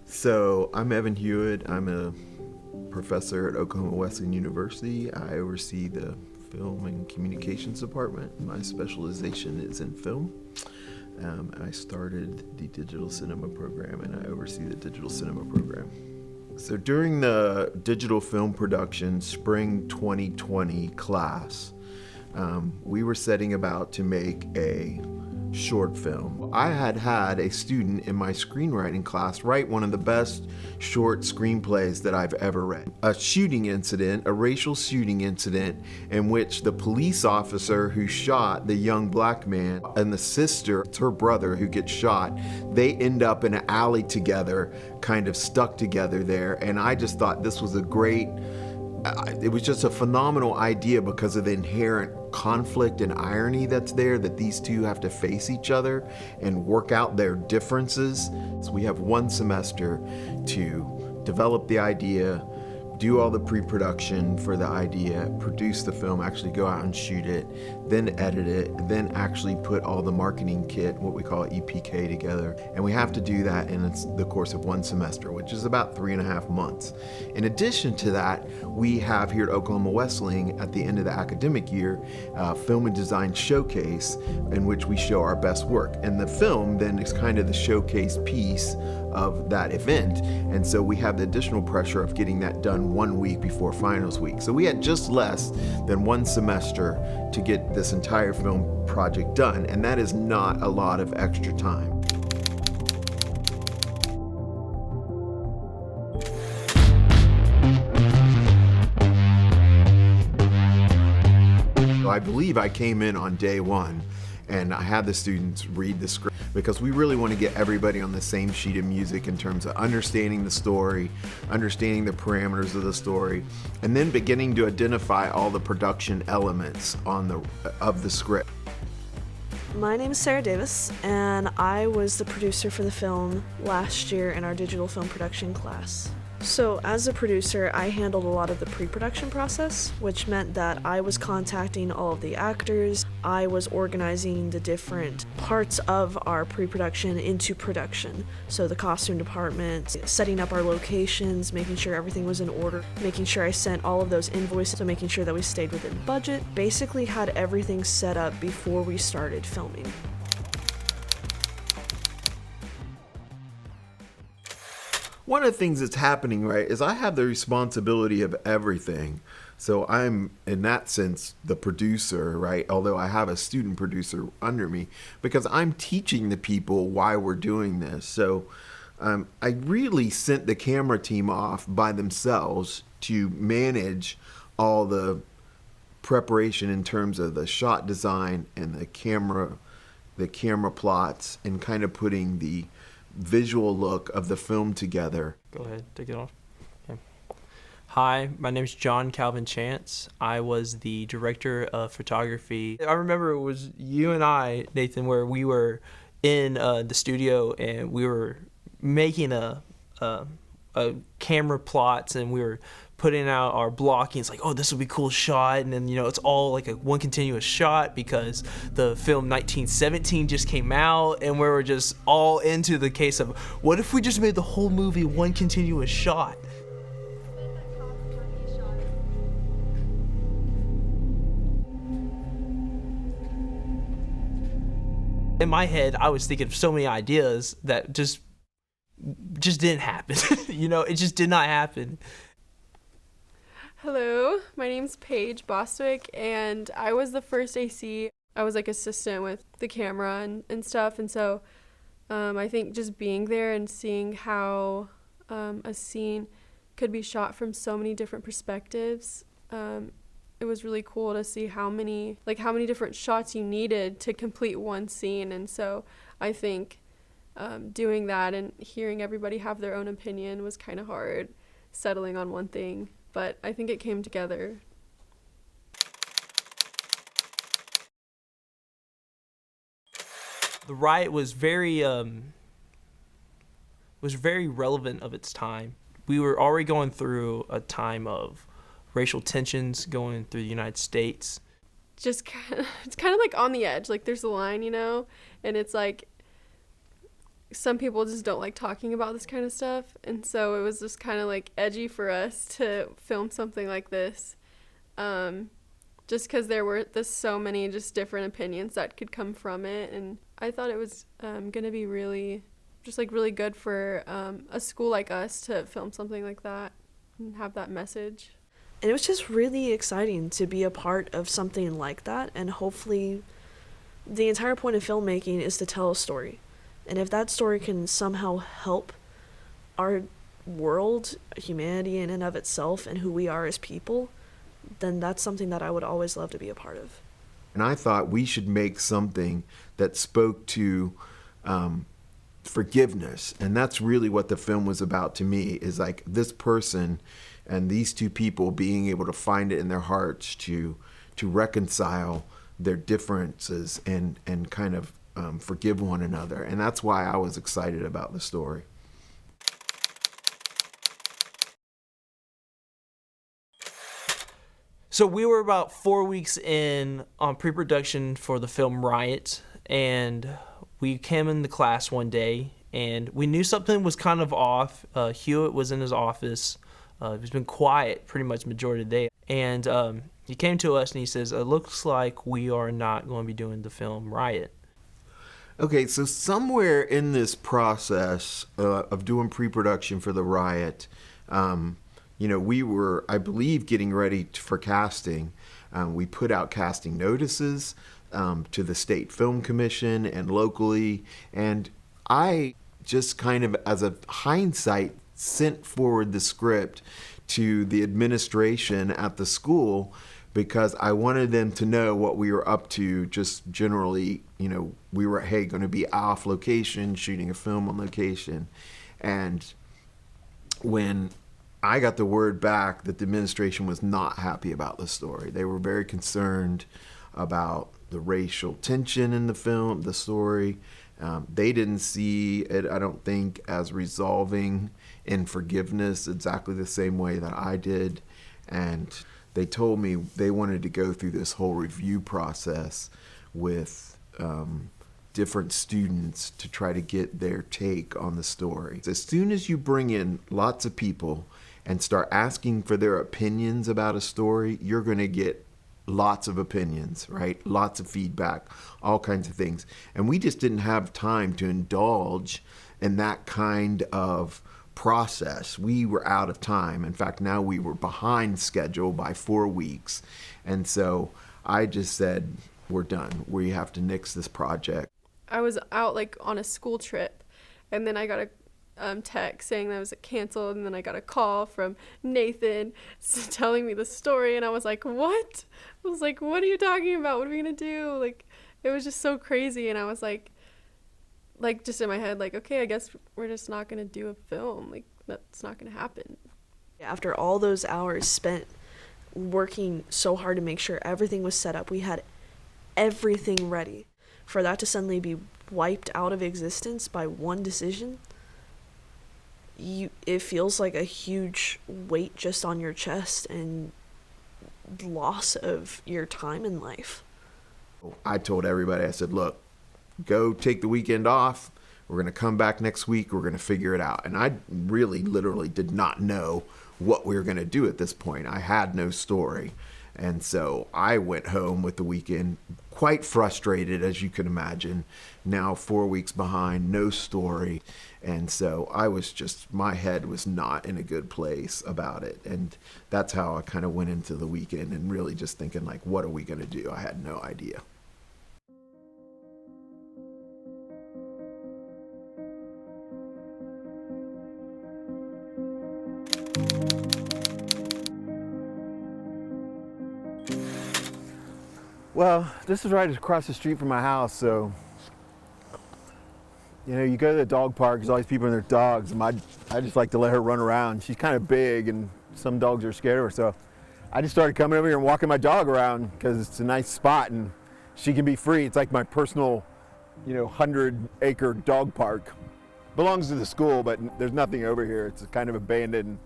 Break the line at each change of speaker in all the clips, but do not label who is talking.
So I'm Evan Hewitt. I'm a professor at Oklahoma Wesleyan University. I oversee the film and communications department. My specialization is in film. I started the digital cinema program, and I oversee the digital cinema program. So during the digital film production spring 2020 class, we were setting about to make a short film. I had a student in my screenwriting class write one of the best short screenplays that I've ever read. A shooting incident, a racial shooting incident, in which the police officer who shot the young black man and the sister, it's her brother who gets shot, they end up in an alley together, kind of stuck together there. And I just thought this was it was just a phenomenal idea because of the inherent conflict and irony that's there, that these two have to face each other and work out their differences. So we have one semester to develop the idea, do all the pre-production for the idea, produce the film, actually go out and shoot it, then edit it, then actually put all the marketing kit, what we call EPK, together. And we have to do that in the course of one semester, which is about 3.5 months. In addition to that, we have here at Oklahoma Wesleyan, at the end of the academic year, film and design showcase in which we show our best work. And the film then is kind of the showcase piece of that event. And so we have the additional pressure of getting that done 1 week before finals week. So we had just less than 1 semester to get this entire film project done, and that is not a lot of extra time. So I believe I came in on day 1 and I had the students read the script, because we really want to get everybody on the same sheet of music in terms of understanding the story, understanding the parameters of the story, and then beginning to identify all the production elements of the script.
My name is Sarah Davis, and I was the producer for the film last year in our digital film production class. So as a producer, I handled a lot of the pre-production process, which meant that I was contacting all of the actors, I was organizing the different parts of our pre-production into production. So the costume department, setting up our locations, making sure everything was in order, making sure I sent all of those invoices, so making sure that we stayed within budget, basically had everything set up before we started filming.
One of the things that's happening, right, is I have the responsibility of everything. So I'm, in that sense, the producer, right? Although I have a student producer under me, because I'm teaching the people why we're doing this. So I really sent the camera team off by themselves to manage all the preparation in terms of the shot design and the camera plots, and kind of putting the visual look of the film together.
Go ahead, take it off. Okay. Hi, my name is Jon-Calvin Chance. I was the director of photography. I remember it was you and I, Nathan, where we were in the studio and we were making a camera plots, and we were putting out our blocking. It's like, oh, this would be a cool shot, and then it's all like one continuous shot because the film 1917 just came out, and we were just all into the case of what if we just made the whole movie one continuous shot. In my head, I was thinking of so many ideas that just didn't happen. It just did not happen.
Hello, my name's Paige Bostwick, and I was the first AC. I was like assistant with the camera and stuff, and so I think just being there and seeing how a scene could be shot from so many different perspectives, it was really cool to see how many different shots you needed to complete one scene. And so I think doing that and hearing everybody have their own opinion was kind of hard, settling on one thing. But I think it came together.
The riot was very relevant of its time. We were already going through a time of racial tensions going through the United States.
just kind of, it's kind of like on the edge. Like there's a line, you know, and it's like some people just don't like talking about this kind of stuff, and so it was just kind of like edgy for us to film something like this, just because there were so many just different opinions that could come from it, and I thought it was gonna be really good for a school like us to film something like that and have that message.
And it was just really exciting to be a part of something like that, and hopefully the entire point of filmmaking is to tell a story. And if that story can somehow help our world, humanity in and of itself, and who we are as people, then that's something that I would always love to be a part of.
And I thought we should make something that spoke to forgiveness. And that's really what the film was about to me, is like this person and these two people being able to find it in their hearts to reconcile their differences and kind of forgive one another. And that's why I was excited about the story.
So we were about 4 weeks in on pre-production for the film Riot, and we came in the class one day, and we knew something was kind of off. Hewitt was in his office. He's been quiet pretty much majority of the day. And he came to us and he says, it looks like we are not going to be doing the film Riot.
Okay, so somewhere in this process of doing pre-production for the Riot, we were, I believe, getting ready for casting. We put out casting notices to the State Film Commission and locally, and I just kind of, as a hindsight, sent forward the script to the administration at the school because I wanted them to know what we were up to. Just generally, we were, going to be off location, shooting a film on location. And when I got the word back that the administration was not happy about the story, they were very concerned about the racial tension in the film, the story. They didn't see it, I don't think, as resolving in forgiveness exactly the same way that I did. And they told me they wanted to go through this whole review process with different students to try to get their take on the story. As soon as you bring in lots of people and start asking for their opinions about a story, you're going to get lots of opinions, right? Lots of feedback, all kinds of things. And we just didn't have time to indulge in that kind of process. We were out of time. In fact, now we were behind schedule by 4 weeks. And so I just said, we're done. We have to nix this project.
I was out on a school trip, and then I got a text saying that it was canceled, and then I got a call from Nathan telling me the story, and I was like, what? I was like, what are you talking about? What are we gonna do? It was just so crazy, and I was like just in my head, okay, I guess we're just not gonna do a film. That's not gonna happen.
After all those hours spent working so hard to make sure everything was set up, we had everything ready. For that to suddenly be wiped out of existence by one decision, it feels like a huge weight just on your chest and loss of your time in life.
I told everybody, I said, look, go take the weekend off. We're going to come back next week. We're going to figure it out. And I really literally did not know what we were going to do at this point. I had no story. And so I went home with the weekend quite frustrated, as you can imagine. Now 4 weeks behind, no story. And so I was my head was not in a good place about it. And that's how I kind of went into the weekend and really just thinking, what are we going to do? I had no idea.
Well, this is right across the street from my house, so you go to the dog park, there's always people and their dogs, and I just like to let her run around. She's kind of big, and some dogs are scared of her, so I just started coming over here and walking my dog around because it's a nice spot, and she can be free. It's like my personal, 100-acre dog park. Belongs to the school, but there's nothing over here. It's kind of abandoned.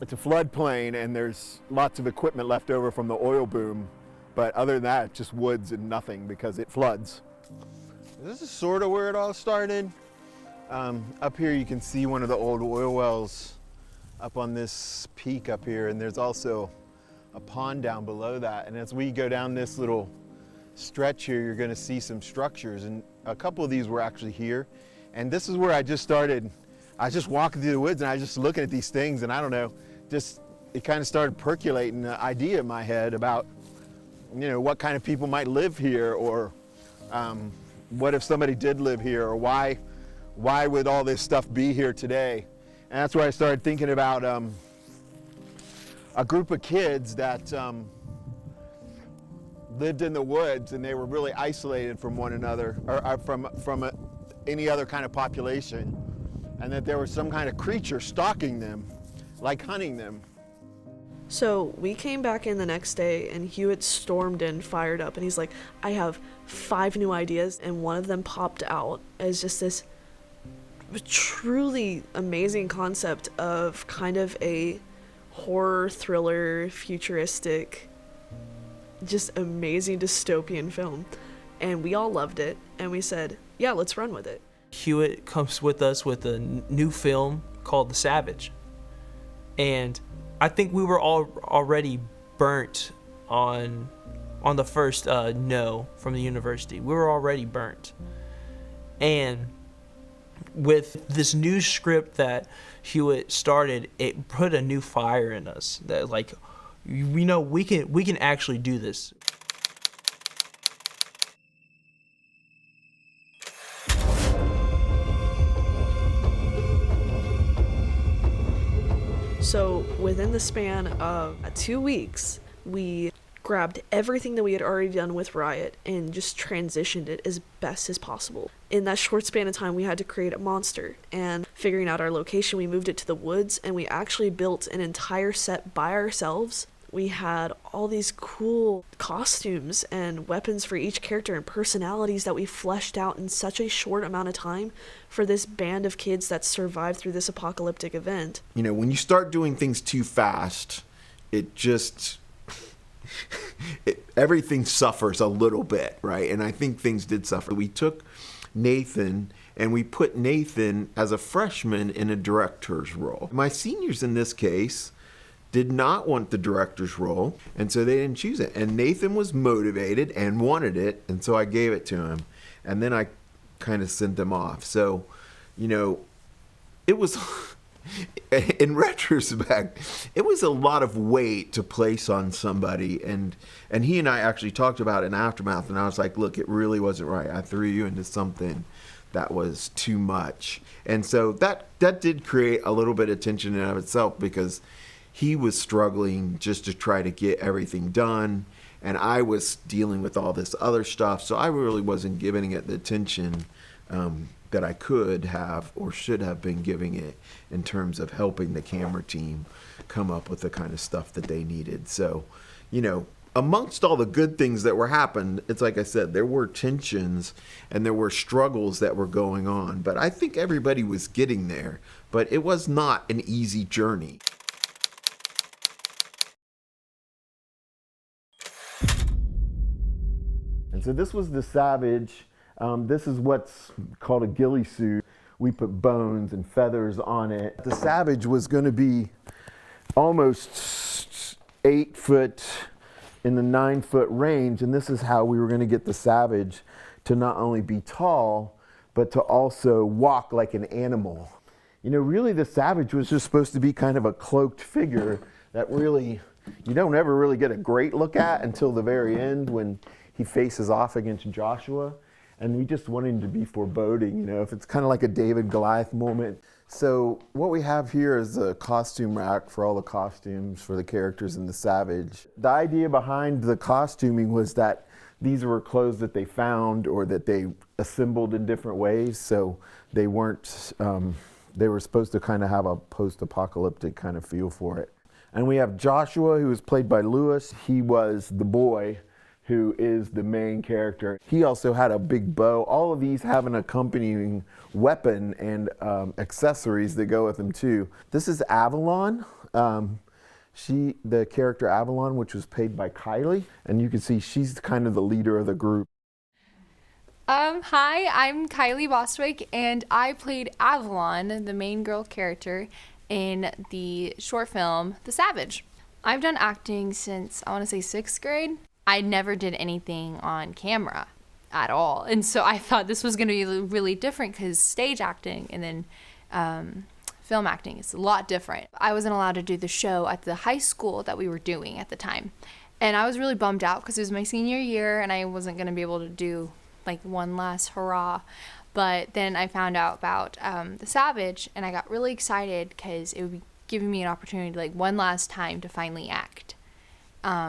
it's a floodplain and there's lots of equipment left over from the oil boom. But other than that, it's just woods and nothing because it floods. This is sort of where it all started. Up here you can see one of the old oil wells up on this peak up here, and there's also a pond down below that. And as we go down this little stretch here, you're gonna see some structures, and a couple of these were actually here. And this is where I just started. I was just walking through the woods and I was just looking at these things, and I don't know, just it kind of started percolating an idea in my head about, you know, what kind of people might live here, or what if somebody did live here, or why would all this stuff be here today? And that's where I started thinking about a group of kids that lived in the woods, and they were really isolated from one another, or from any other kind of population, and that there was some kind of creature stalking them, like hunting them.
So we came back in the next day, and Hewitt stormed in, fired up, and he's like, I have 5 new ideas, and one of them popped out as just this truly amazing concept of kind of a horror thriller, futuristic, just amazing dystopian film. And we all loved it, and we said, yeah, let's run with it.
Hewitt comes with us with a new film called The Savage. And I think we were all already burnt on the first no from the university. We were already burnt. And with this new script that Hewitt started, it put a new fire in us that, like, we know we can actually do this.
So within the span of 2 weeks, we grabbed everything that we had already done with Riot and just transitioned it as best as possible. In that short span of time, we had to create a monster, and figuring out our location, we moved it to the woods, and we actually built an entire set by ourselves. We had all these cool costumes and weapons for each character and personalities that we fleshed out in such a short amount of time for this band of kids that survived through this apocalyptic event.
You know, when you start doing things too fast, it just... everything suffers a little bit, right? And I think things did suffer. We took Nathan and we put Nathan as a freshman in a director's role. My seniors in this case did not want the director's role, and so they didn't choose it. And Nathan was motivated and wanted it, and so I gave it to him. And then I kind of sent him off. So, you know, it was, in retrospect, it was a lot of weight to place on somebody. And he and I actually talked about it in Aftermath, and I was like, look, it really wasn't right. I threw you into something that was too much. And so that did create a little bit of tension in and of itself, because he was struggling just to try to get everything done, and I was dealing with all this other stuff, so I really wasn't giving it the attention that I could have or should have been giving it in terms of helping the camera team come up with the kind of stuff that they needed. So, you know, amongst all the good things that were happening, it's like I said, there were tensions and there were struggles that were going on, but I think everybody was getting there, but it was not an easy journey.
And so this was the Savage. This is what's called a ghillie suit. We put bones and feathers on it. The Savage was going to be almost 8 foot in the 9 foot range, and this is how we were going to get the Savage to not only be tall, but to also walk like an animal. You know, really the Savage was just supposed to be kind of a cloaked figure that really, you don't ever really get a great look at until the very end when he faces off against Joshua. And we just wanted him to be foreboding, you know, if it's kind of like a David Goliath moment. So what we have here is a costume rack for all the costumes for the characters in the Savage. The idea behind the costuming was that these were clothes that they found or that they assembled in different ways. So they weren't, they were supposed to kind of have a post-apocalyptic kind of feel for it. And we have Joshua, who was played by Lewis. He was the boy who is the main character. He also had a big bow. All of these have an accompanying weapon and accessories that go with them too. This is Avalon. The character Avalon, which was played by Kylie, and you can see she's kind of the leader of the group.
Hi, I'm Kylie Bostwick, and I played Avalon, the main girl character, in the short film, The Savage. I've done acting since, I want to say, 6th grade. I never did anything on camera at all, and so I thought this was going to be really different because stage acting and then film acting is a lot different. I wasn't allowed to do the show at the high school that we were doing at the time, and I was really bummed out because it was my senior year and I wasn't going to be able to do like one last hurrah. But then I found out about The Savage, and I got really excited because it would be giving me an opportunity like one last time to finally act,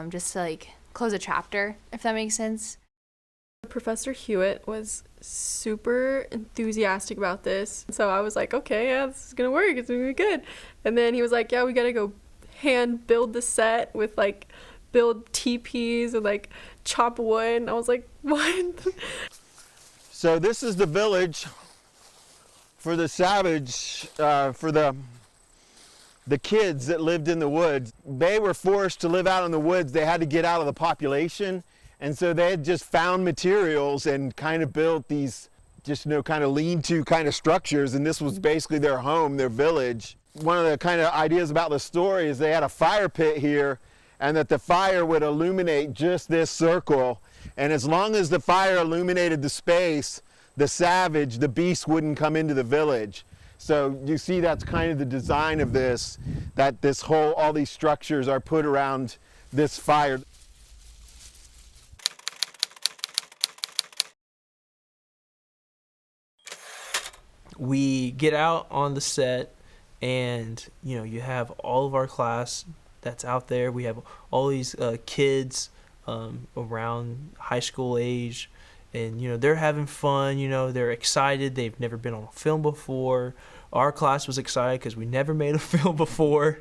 just to like close a chapter, if that makes sense.
Professor Hewitt was super enthusiastic about this, so I was like, okay, yeah, this is gonna work, it's gonna be good. And then he was like, yeah, we gotta go hand build the set with like build teepees and like chop wood, and I was like, what?
So this is the village for the Savage, for the kids that lived in the woods. They were forced to live out in the woods. They had to get out of the population, and so they had just found materials and kind of built these just, kind of lean-to kind of structures, and this was basically their home, their village. One of the kind of ideas about the story is they had a fire pit here, and that the fire would illuminate just this circle, and as long as the fire illuminated the space, the savage, the beast, wouldn't come into the village. So you see that's kind of the design of this, that all these structures are put around this fire.
We get out on the set, and you have all of our class that's out there. We have all these kids around high school age, and they're having fun. They're excited. They've never been on a film before. Our class was excited because we never made a film before,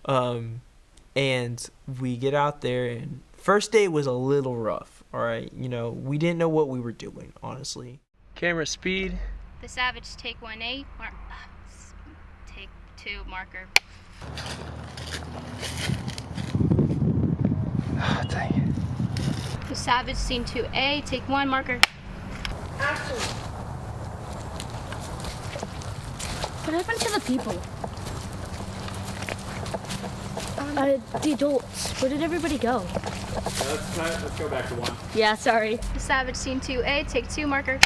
and we get out there, and first day was a little rough. All right, we didn't know what we were doing, honestly. Camera speed.
The Savage, take 1A, take 2, marker.
Dang it.
The Savage, scene 2A, take 1, marker.
Action.
What happened to the people? The adults. Where did everybody go?
Let's go back to 1.
Yeah, sorry.
The Savage, scene 2A, take 2, marker.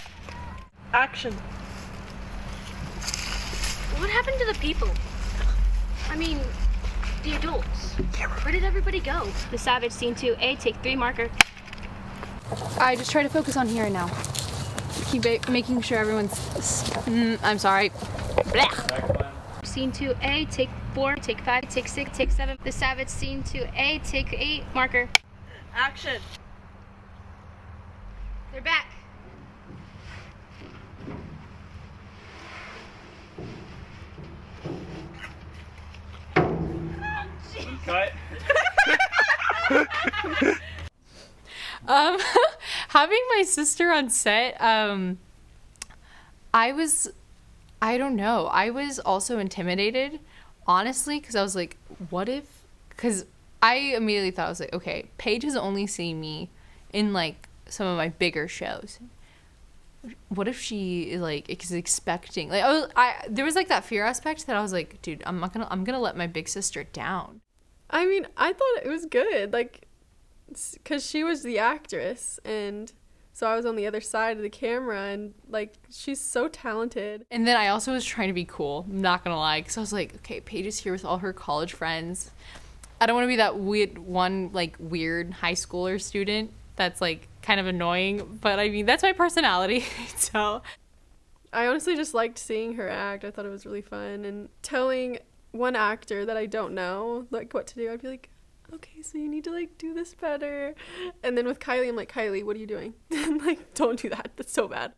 Action.
What happened to the people? I mean, the adults. Where did everybody go?
The Savage, scene 2A, take 3, marker.
I just try to focus on here and now. Keep making sure everyone's... I'm sorry. Blech.
Scene 2A, take 4, take 5, take 6, take 7. The Savage, scene 2A, take 8, marker.
Action.
They're back.
Cut.
Having my sister on set, I don't know. I was also intimidated, honestly, because I was like, what if? Because I immediately thought, I was like, okay, Paige has only seen me in like some of my bigger shows. What if she is expecting there was like that fear aspect that I was like, dude, I'm gonna let my big sister down.
I mean, I thought it was good, like, because she was the actress, and so I was on the other side of the camera, and like, she's so talented.
And then I also was trying to be cool, I'm not gonna lie, because I was like, okay, Paige is here with all her college friends. I don't want to be that weird high schooler student that's like kind of annoying, but I mean, that's my personality. So
I honestly just liked seeing her act. I thought it was really fun, and telling one actor that I don't know like what to do, I'd be like, okay, so you need to like do this better. And then with Kylie, I'm like, Kylie, what are you doing? Like, don't do that, that's so bad.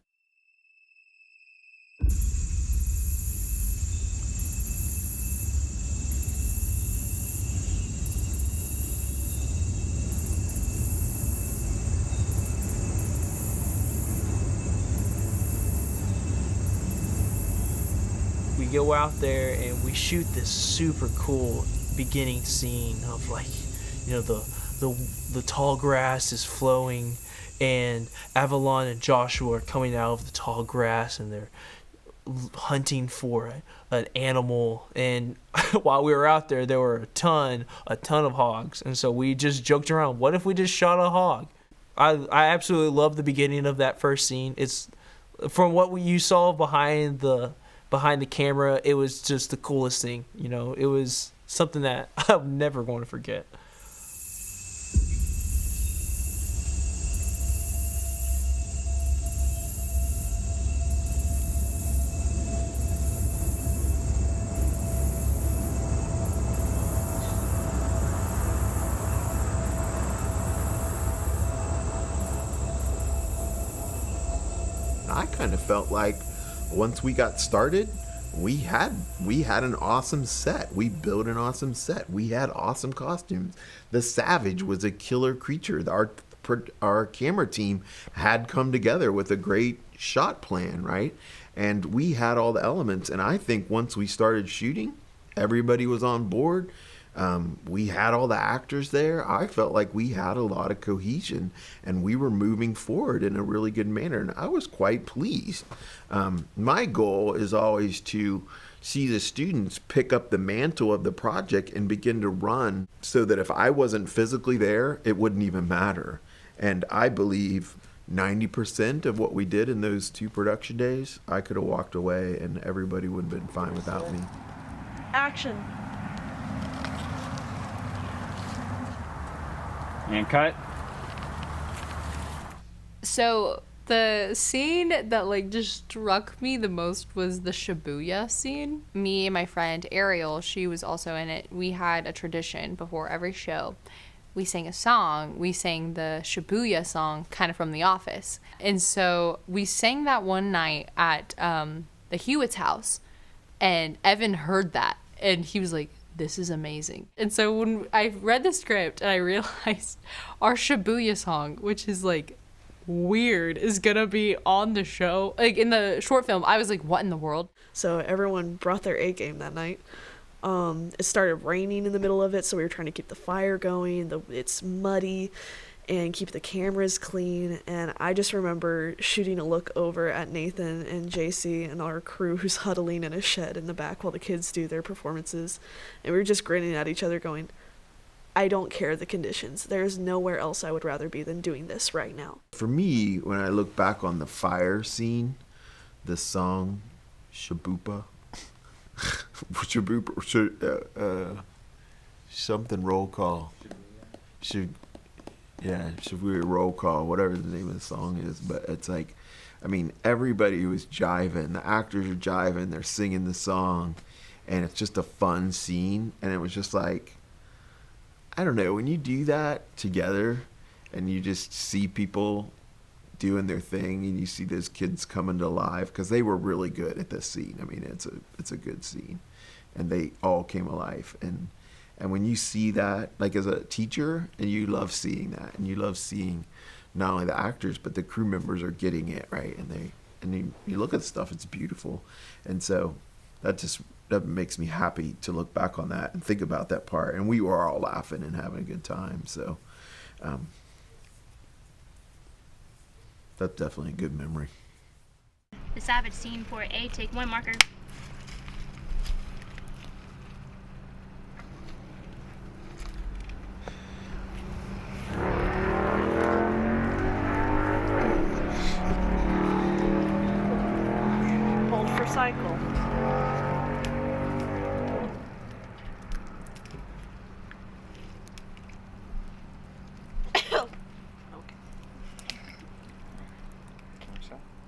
We go out there and we shoot this super cool beginning scene of like, you know, the tall grass is flowing, and Avalon and Joshua are coming out of the tall grass, and they're hunting for an animal. And while we were out there, there were a ton of hogs, and so we just joked around, what if we just shot a hog? I absolutely love the beginning of that first scene. It's from what you saw behind the camera, it was just the coolest thing. You know, it was something that I'm never going to forget.
I kind of felt like once we got started, we had an awesome set. We built an awesome set. We had awesome costumes. The Savage was a killer creature. Our camera team had come together with a great shot plan, right? And we had all the elements. And I think once we started shooting, everybody was on board. We had all the actors there. I felt like we had a lot of cohesion, and we were moving forward in a really good manner, and I was quite pleased. My goal is always to see the students pick up the mantle of the project and begin to run, so that if I wasn't physically there, it wouldn't even matter. And I believe 90% of what we did in those 2 production days, I could have walked away and everybody would have been fine without me.
Action.
And cut.
So the scene that like just struck me the most was the Shibuya scene. Me and my friend Ariel, she was also in it. We had a tradition before every show. We sang a song. We sang the Shibuya song, kind of from The Office. And so we sang that one night at the Hewitt's house, and Evan heard that, and he was like, this is amazing. And so when I read the script and I realized our Shibuya song, which is like weird, is gonna be on the show, like in the short film, I was like, what in the world?
So everyone brought their A game that night. It started raining in the middle of it, so we were trying to keep the fire going. It's muddy and keep the cameras clean. And I just remember shooting a look over at Nathan and JC and our crew who's huddling in a shed in the back while the kids do their performances. And we were just grinning at each other going, I don't care the conditions. There's nowhere else I would rather be than doing this right now.
For me, when I look back on the fire scene, the song Shabupa, something roll call. Shibuya roll call, whatever the name of the song is. But it's like, I mean, everybody was jiving. The actors are jiving. They're singing the song. And it's just a fun scene. And it was just like, I don't know, when you do that together and you just see people doing their thing and you see those kids coming to life, because they were really good at this scene. I mean, it's a good scene. And they all came alive. And when you see that, like as a teacher, and you love seeing that, and you love seeing not only the actors, but the crew members are getting it, right? And you look at the stuff, it's beautiful. And so that makes me happy to look back on that and think about that part. And we were all laughing and having a good time. So that's definitely a good memory.
The Savage scene for A, take 1 marker.
Hold for cycle.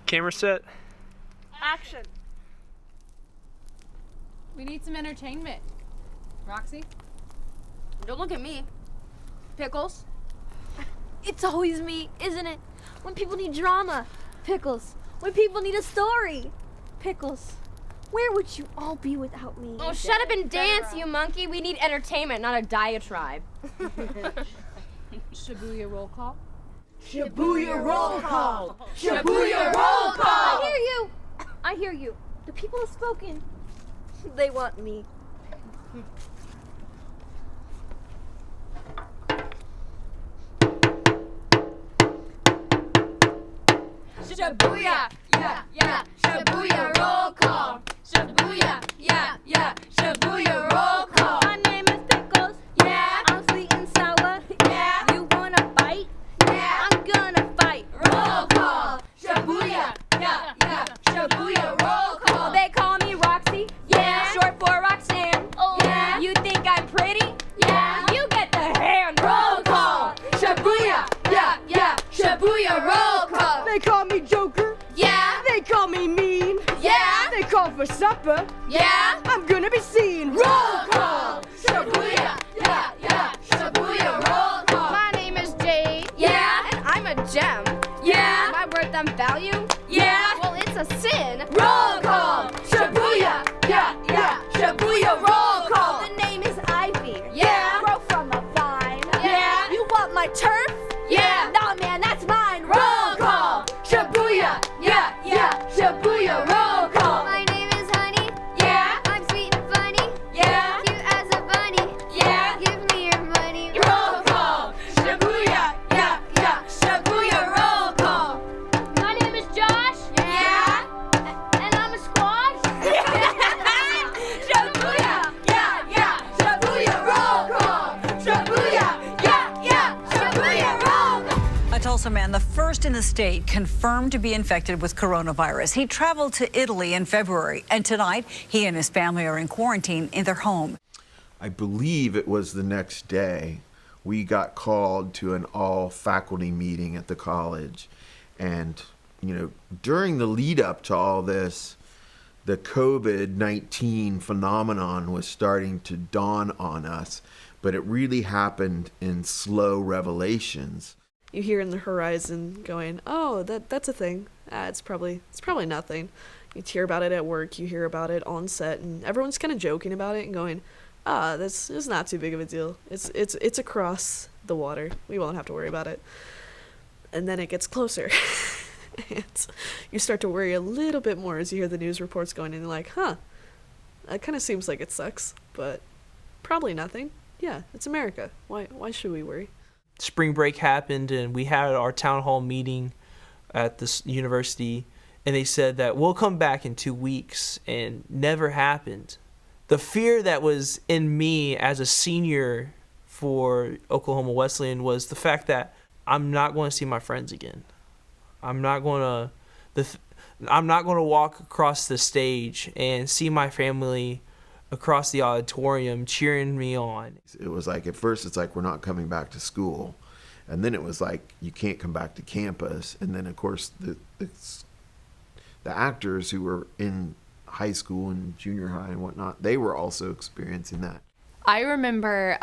Camera set.
Action.
We need some entertainment. Roxy?
Don't look at me. Pickles? It's always me, isn't it? When people need drama. Pickles. When people need a story. Pickles. Where would you all be without me?
Oh, shut up and dance, you monkey. We need entertainment, not a diatribe.
Shibuya roll call.
Shibuya roll call! Shibuya roll call! I hear you! I hear you. The people have spoken. They want me.
Shabuya, yeah, yeah. Shabuya, roll call. Shabuya, yeah, yeah. Shabuya, roll call.
My name is Pickles.
Yeah,
I'm sweet and sour.
yeah,
You wanna fight?
yeah.
I'm gonna fight.
Roll call. Shabuya, yeah, yeah. Shabuya, roll call.
They call me Roxy.
Yeah,
Short for Roxanne.
oh, yeah,
You think I'm pretty?
yeah.
You get the hand.
Roll call. Shabuya, yeah, yeah. Shabuya, roll call.
They call me Joker.
Yeah,
They call me mean.
yeah,
They call for supper.
yeah.
I'm gonna be seen.
Roll call. Shabuya, yeah, yeah. Shabuya, roll call.
My name is Jade.
Yeah,
And I'm a gem.
yeah,
My worth and value?
yeah.
Well, it's a sin.
Roll call. Shabuya, yeah, yeah. Shabuya, roll call.
The name is Ivy.
Yeah,
Grow from a vine.
yeah,
You want my turf?
yeah.
Nah, man, that's mine.
Roll call. Shabuya, yeah, yeah. Shabuya, roll call.
My name is Honey.
Yeah,
I'm sweet and funny.
yeah,
Cute as a bunny.
yeah.
Give me your money.
Roll call. Shabuya, yeah, yeah. Shabuya, roll call.
My name is Josh.
Yeah.
And I'm a squash.
Shabuya, yeah, yeah. Shabuya, roll call. Shabuya, yeah, yeah. Shabuya, roll call.
A Tulsa man, the first in the state confirmed to be infected with coronavirus. He traveled to Italy in February, and tonight he and his family are in quarantine in their home.
I believe it was the next day, we got called to an all faculty meeting at the college. And, you know, during the lead up to all this, the COVID-19 phenomenon was starting to dawn on us, but it really happened in slow revelations.
You hear in the horizon going, "Oh, that's a thing. It's probably nothing." You hear about it at work, you hear about it on set, and everyone's kind of joking about it and going, this is not too big of a deal. It's across the water. We won't have to worry about it." And then it gets closer. And you start to worry a little bit more as you hear the news reports going, and you're like, that kind of seems like it sucks, but probably nothing. Yeah, it's America. Why should we worry?
Spring break happened, and we had our town hall meeting at this university, and they said that we'll come back in 2 weeks, and never happened. The fear that was in me as a senior for Oklahoma Wesleyan was the fact that I'm not going to see my friends again. I'm not going to walk across the stage and see my family across the auditorium cheering me on.
It was like, at first it's like, we're not coming back to school. And then it was like, you can't come back to campus. And then, of course, the actors who were in high school and junior high and whatnot, they were also experiencing that.
I remember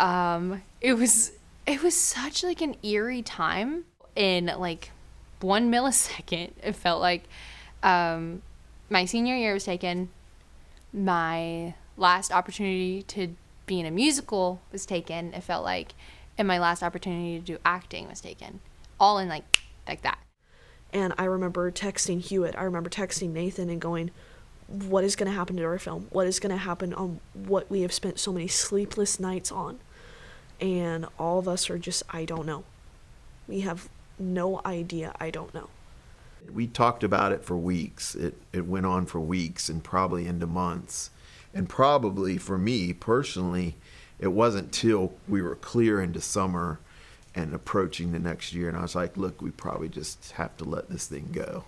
it was such like an eerie time. In like 1 millisecond, it felt like my senior year was taken. My last opportunity to be in a musical was taken. It felt like, and my last opportunity to do acting was taken. All in like that.
And I remember texting Hewitt. I remember texting Nathan and going, what is going to happen to our film? What is going to happen on what we have spent so many sleepless nights on? And all of us are just, I don't know. We have no idea. I don't know.
We talked about it for weeks. It went on for weeks and probably into months. And probably for me personally, it wasn't till we were clear into summer and approaching the next year. And I was like, look, we probably just have to let this thing go.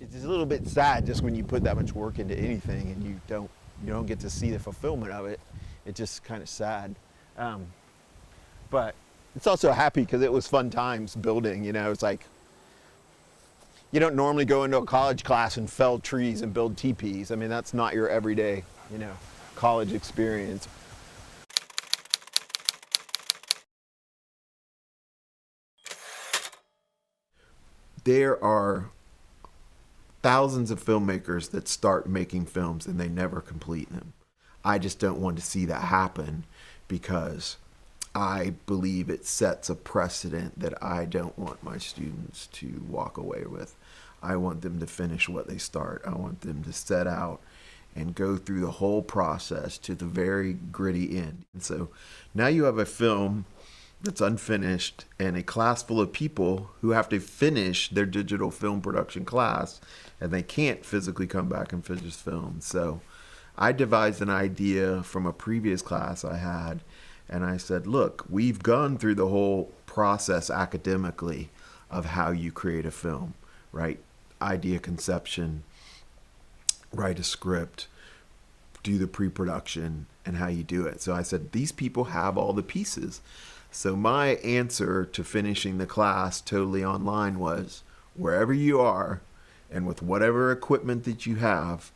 It's a little bit sad just when you put that much work into anything and you don't get to see the fulfillment of it. It's just kind of sad. But it's also happy because it was fun times building, you know. It's like, you don't normally go into a college class and fell trees and build teepees. I mean, that's not your everyday, you know, college experience.
There are thousands of filmmakers that start making films and they never complete them. I just don't want to see that happen because I believe it sets a precedent that I don't want my students to walk away with. I want them to finish what they start. I want them to set out and go through the whole process to the very gritty end. And so now you have a film that's unfinished and a class full of people who have to finish their digital film production class, and they can't physically come back and finish film. So I devised an idea from a previous class I had, and I said, look, we've gone through the whole process academically of how you create a film, right? Idea conception, write a script, do the pre-production, and how you do it. So I said, these people have all the pieces. So my answer to finishing the class totally online was, wherever you are and with whatever equipment that you have,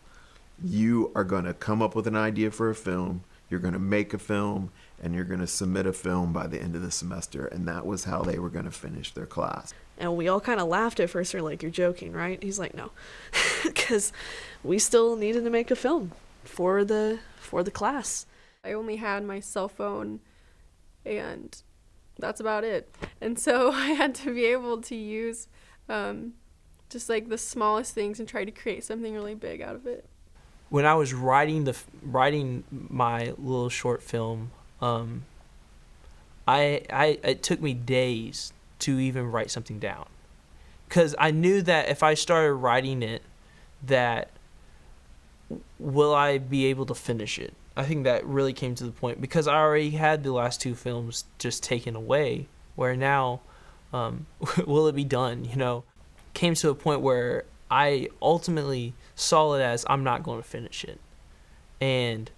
you are going to come up with an idea for a film, you're going to make a film, and you're going to submit a film by the end of the semester. And that was how they were going to finish their class.
And we all kind of laughed at first. We're like, you're joking, right? He's like, no. Because we still needed to make a film for the class.
I only had my cell phone, and that's about it. And so I had to be able to use just like the smallest things and try to create something really big out of it.
When I was writing my little short film, it took me days to even write something down, because I knew that if I started writing it, that will I be able to finish it? I think that really came to the point, because I already had the last two films just taken away, where now will it be done? You know, came to a point where I ultimately saw it as I'm not going to finish it. And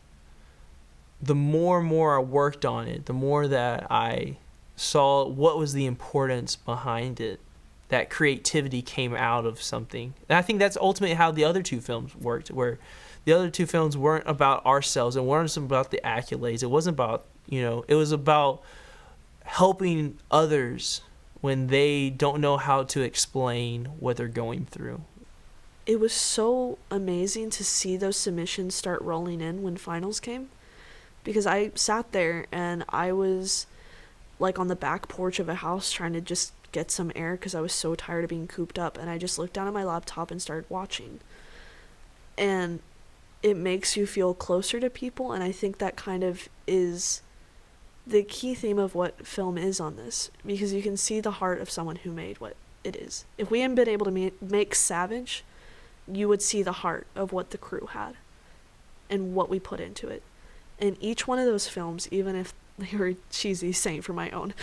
the more and more I worked on it, the more that I saw what was the importance behind it, that creativity came out of something. And I think that's ultimately how the other two films worked, where the other two films weren't about ourselves. It wasn't about the accolades. It wasn't about, it was about helping others when they don't know how to explain what they're going through.
It was so amazing to see those submissions start rolling in when finals came, because I sat there and I was like on the back porch of a house trying to just get some air because I was so tired of being cooped up, and I just looked down at my laptop and started watching. And it makes you feel closer to people, and I think that kind of is the key theme of what film is on this, because you can see the heart of someone who made what it is. If we hadn't been able to make Savage, you would see the heart of what the crew had and what we put into it. And each one of those films, even if they were cheesy, same for my own,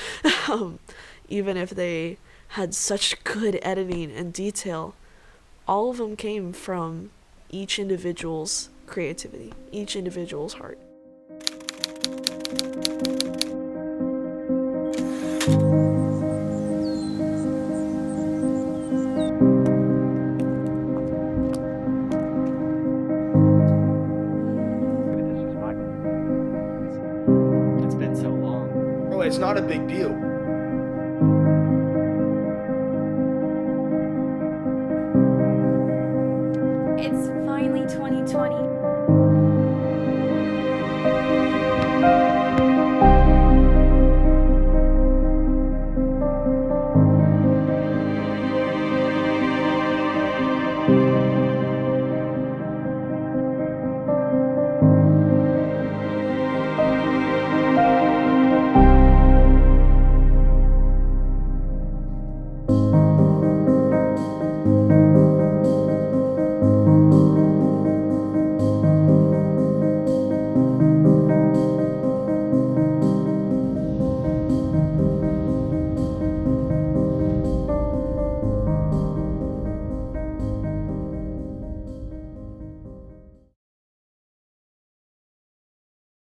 even if they had such good editing and detail, all of them came from each individual's creativity, each individual's heart.
It's been so long.
Bro, it's not a big deal.